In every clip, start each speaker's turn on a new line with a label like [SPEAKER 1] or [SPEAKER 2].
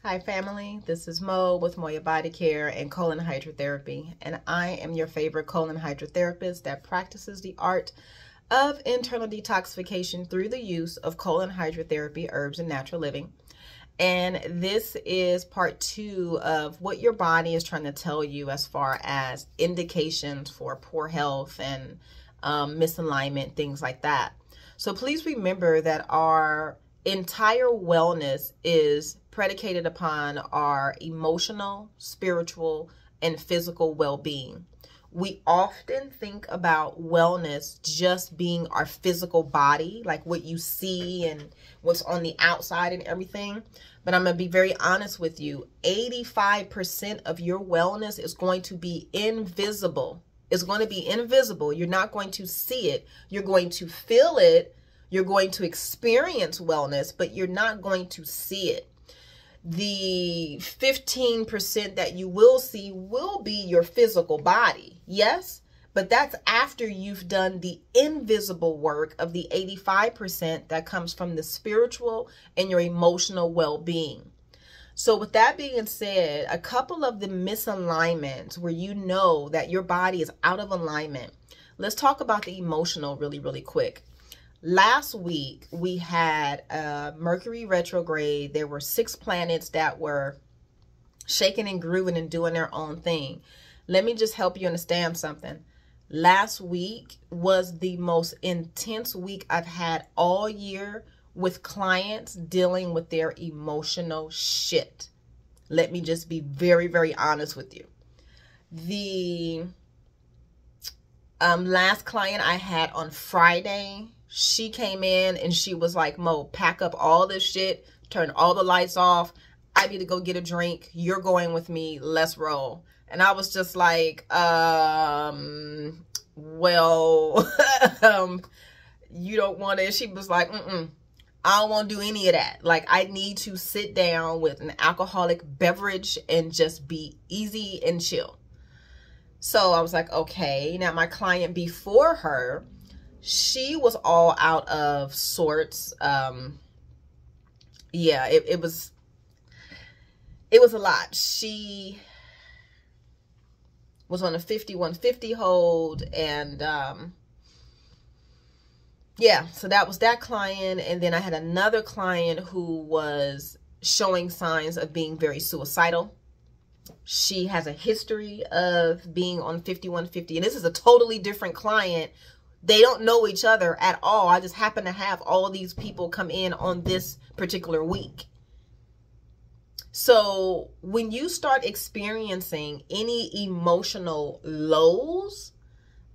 [SPEAKER 1] Hi family, this is Mo with Moya Body Care and Colon Hydrotherapy, and I am your favorite colon hydrotherapist that practices the art of internal detoxification through the use of colon hydrotherapy, herbs, and natural living. And this is part 2 of what your body is trying to tell you as far as indications for poor health and misalignment, things like that. So please remember that our entire wellness is predicated upon our emotional, spiritual, and physical well-being. We often think about wellness just being our physical body, like what you see and what's on the outside and everything. But I'm going to be very honest with you. 85% of your wellness is going to be invisible. It's going to be invisible. You're not going to see it. You're going to feel it. You're going to experience wellness, but you're not going to see it. The 15% that you will see will be your physical body. Yes, but that's after you've done the invisible work of the 85% that comes from the spiritual and your emotional well-being. So with that being said, a couple of the misalignments where you know that your body is out of alignment. Let's talk about the emotional really quick. Last week, we had Mercury retrograde. There were 6 planets that were shaking and grooving and doing their own thing. Let me just help you understand something. Last week was the most intense week I've had all year with clients dealing with their emotional shit. Let me just be very honest with you. The last client I had on Friday, she came in and she was like, Mo, pack up all this shit, turn all the lights off. I need to go get a drink. You're going with me. Let's roll. And I was just like, well, you don't want to. She was like, I don't want to do any of that. Like, I need to sit down with an alcoholic beverage and just be easy and chill. So I was like, okay. Now my client before her, she was all out of sorts. Yeah, it was a lot. She was on a 5150 hold, and yeah, so that was that client. And then I had another client who was showing signs of being very suicidal. She has a history of being on 5150, and this is a totally different client. They don't know each other at all. I just happen to have all these people come in on this particular week. So when you start experiencing any emotional lows,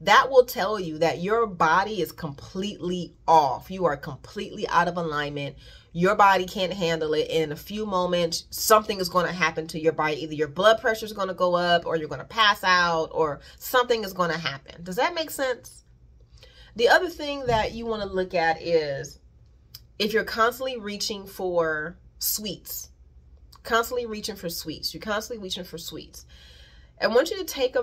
[SPEAKER 1] that will tell you that your body is completely off. You are completely out of alignment. Your body can't handle it. In a few moments, something is going to happen to your body. Either your blood pressure is going to go up, or you're going to pass out, or something is going to happen. Does that make sense? The other thing that you want to look at is if you're constantly reaching for sweets, you're constantly reaching for sweets. I want you to take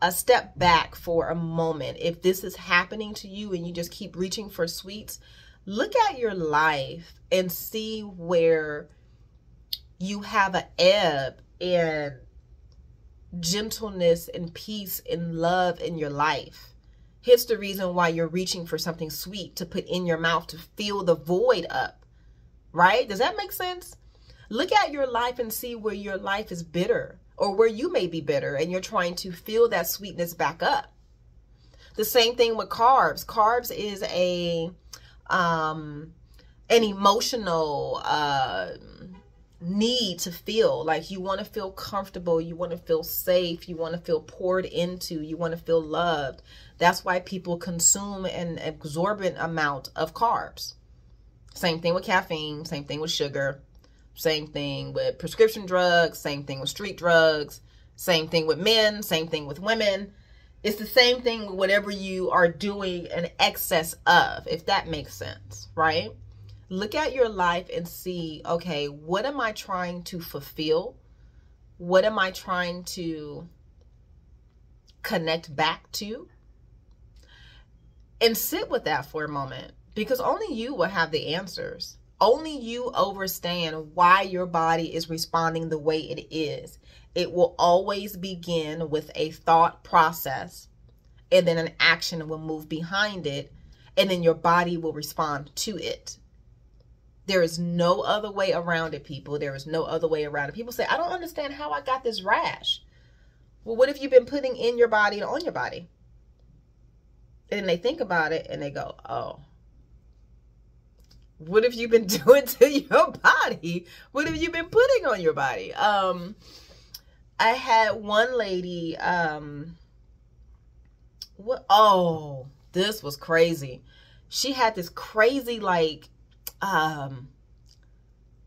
[SPEAKER 1] a step back for a moment. If this is happening to you and you just keep reaching for sweets, look at your life and see where you have an ebb in gentleness and peace and love in your life. Here's the reason why you're reaching for something sweet to put in your mouth to fill the void up, right? Does that make sense? Look at your life and see where your life is bitter, or where you may be bitter and you're trying to fill that sweetness back up. The same thing with carbs. Carbs is an emotional need to feel like you want to feel comfortable, you want to feel safe, you want to feel poured into, you want to feel loved. That's why people consume an exorbitant amount of carbs. Same thing with caffeine, same thing with sugar, same thing with prescription drugs, same thing with street drugs, same thing with men, same thing with women. It's the same thing with whatever you are doing an excess of, if that makes sense, right? Look at your life and see, okay, what am I trying to fulfill? What am I trying to connect back to? And sit with that for a moment, because only you will have the answers. Only you understand why your body is responding the way it is. It will always begin with a thought process, and then an action will move behind it, and then your body will respond to it. There is no other way around it, people. There is no other way around it. People say, I don't understand how I got this rash. Well, what have you been putting in your body and on your body? And then they think about it and they go, oh, what have you been doing to your body? What have you been putting on your body? I had one lady, this was crazy. She had this crazy, like,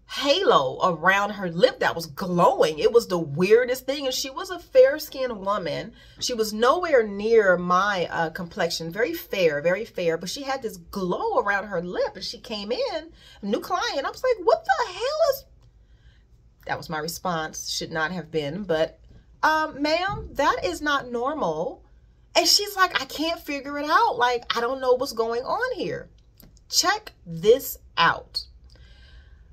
[SPEAKER 1] halo around her lip that was glowing. It was the weirdest thing. And she was a fair-skinned woman. She was nowhere near my complexion. Very fair, but she had this glow around her lip. And she came in, new client. I was like, what the hell is... That was my response. Should not have been. But, ma'am, that is not normal. And she's like, I can't figure it out. Like, I don't know what's going on here. Check this out.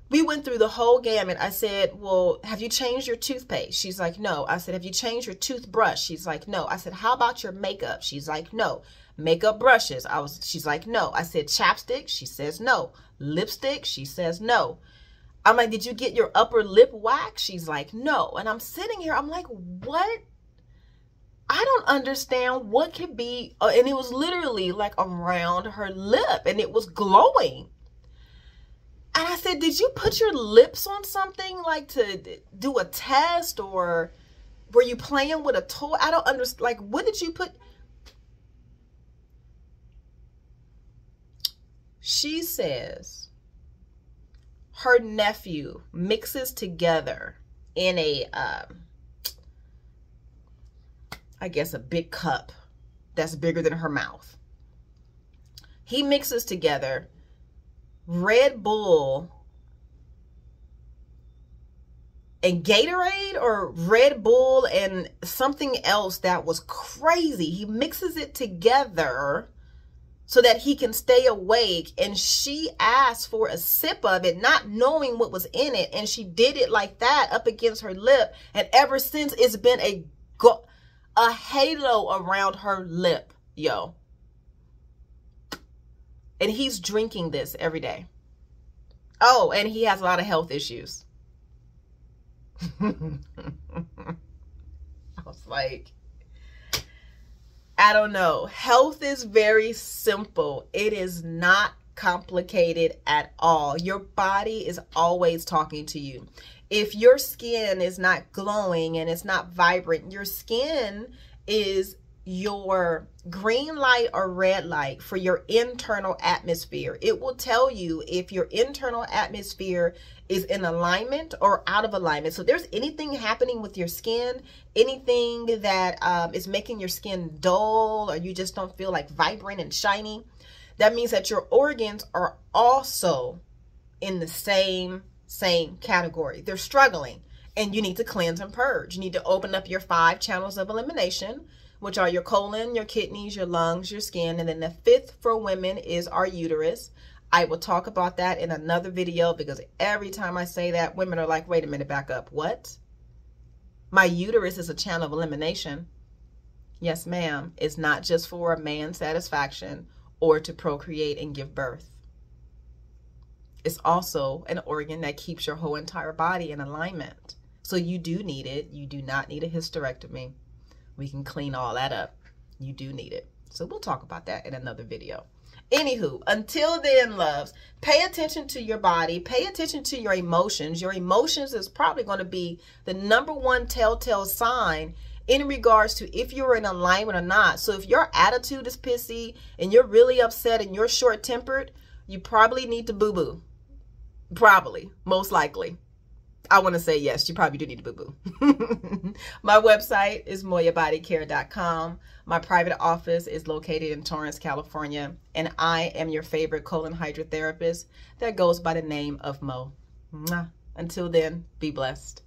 [SPEAKER 1] We went through the whole gamut. I said, well, have you changed your toothpaste? She's like, no. I said, have you changed your toothbrush? She's like, no. I said, how about your makeup? She's like, no. Makeup brushes? She's like, no. I said, chapstick? She says, no. Lipstick? She says, no. I'm like, did you get your upper lip wax? She's like, no. And I'm sitting here, I'm like, what? I don't understand what could be, and it was literally like around her lip and it was glowing. And I said, did you put your lips on something like to do a test, or were you playing with a toy? I don't understand. Like, what did you put? She says her nephew mixes together in a, I guess a big cup that's bigger than her mouth. He mixes together Red Bull and Gatorade, or Red Bull and something else that was crazy. He mixes it together so that he can stay awake. And she asked for a sip of it, not knowing what was in it. And she did it like that up against her lip. And ever since, it's been a halo around her lip, yo. And he's drinking this every day. Oh, and he has a lot of health issues. I was like, I don't know. Health is very simple. It is not complicated at all. Your body is always talking to you. If your skin is not glowing and it's not vibrant, your skin is your green light or red light for your internal atmosphere. It will tell you if your internal atmosphere is in alignment or out of alignment. So if there's anything happening with your skin, anything that is making your skin dull, or you just don't feel like vibrant and shiny, that means that your organs are also in the same category. They're struggling, and you need to cleanse and purge. You need to open up your 5 channels of elimination, which are your colon, your kidneys, your lungs, your skin. And then the 5th for women is our uterus. I will talk about that in another video, because every time I say that, women are like, wait a minute, back up. What? My uterus is a channel of elimination. Yes, ma'am. It's not just for a man's satisfaction or to procreate and give birth. It's also an organ that keeps your whole entire body in alignment. So you do need it. You do not need a hysterectomy. We can clean all that up. You do need it. So we'll talk about that in another video. Anywho, until then, loves, pay attention to your body. Pay attention to your emotions. Your emotions is probably going to be the #1 telltale sign in regards to if you're in alignment or not. So if your attitude is pissy and you're really upset and you're short-tempered, you probably need to boo-boo. Probably, most likely. I want to say yes, you probably do need to boo-boo. My website is moyabodycare.com. My private office is located in Torrance, California. And I am your favorite colon hydrotherapist that goes by the name of Mo. Mwah. Until then, be blessed.